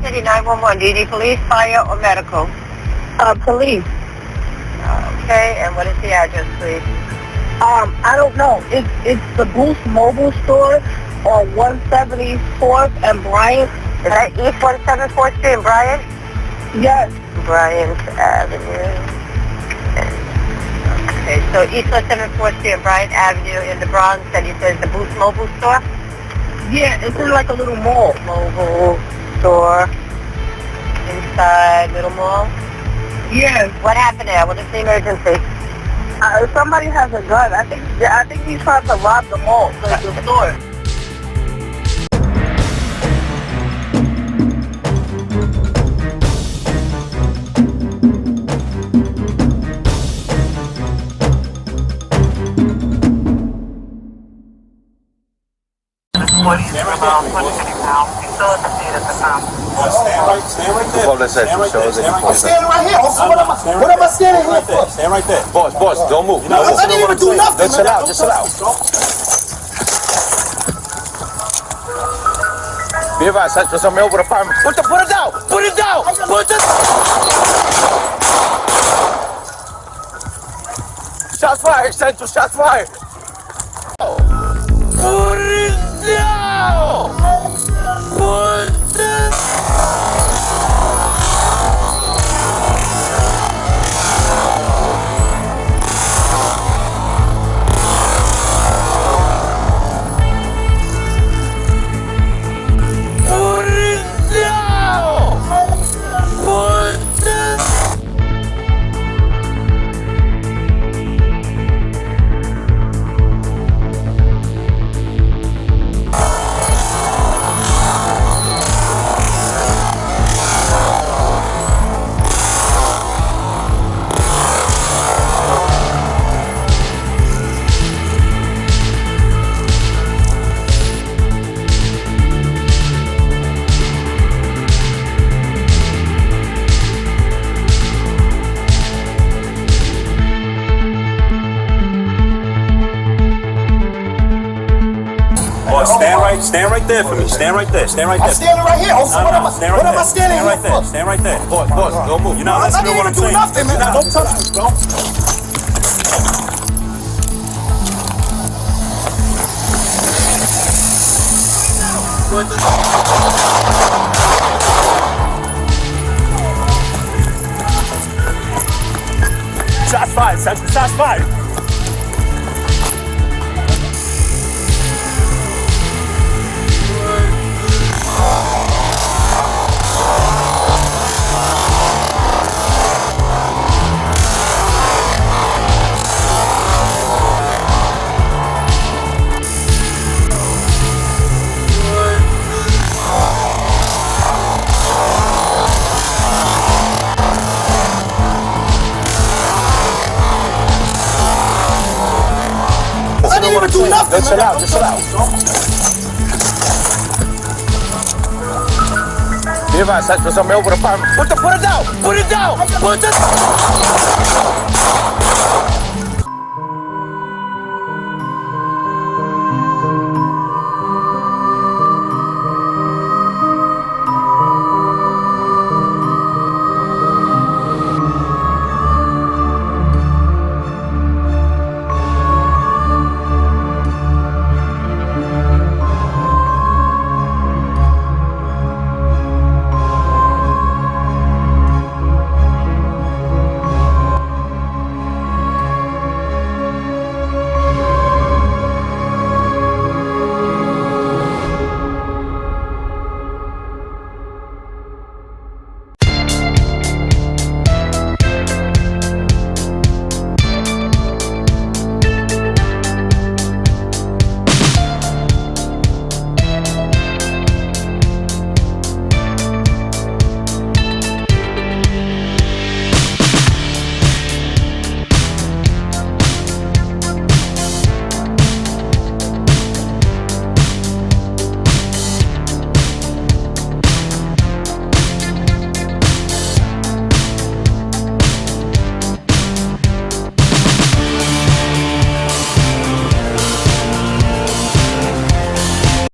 City 911. Do you need police, fire, or medical? Police. Okay, and what is the address, please? I don't know. It's the Boost Mobile Store on 174th and Bryant. Is that East 174th Street in Bryant? Yes. Bryant Avenue. Okay, so East 174th Street and Bryant Avenue in the Bronx, and you said the Boost Mobile Store? Yeah, it's in like a little mall. Mobile store inside Little Mall? Yes. What happened there? What is the emergency? Somebody has a gun. I think he's trying to rob the mall, the store. Stand right there. I'm standing right here. What am I standing here for? Stand right there. Boss, don't move. I didn't even do nothing. Chill out, just chill out. Be advised, there's something over the fireman. Put it down! Put it down! Put it Shots fired, Central, shots fired! Put it down! Put it Stand right there for me. Stand right there. Stand right there. I'm standing right here. What am I standing here for? Stand right there. Boss, don't move. You're not listening to what I'm saying. I didn't even do nothing, man. Don't touch me, bro. Shots fired, Central. Shots fired. do nothing. Just chill out, just chill out. Be advised, there's somebody over the fireman. Put it down! Put it down! Put it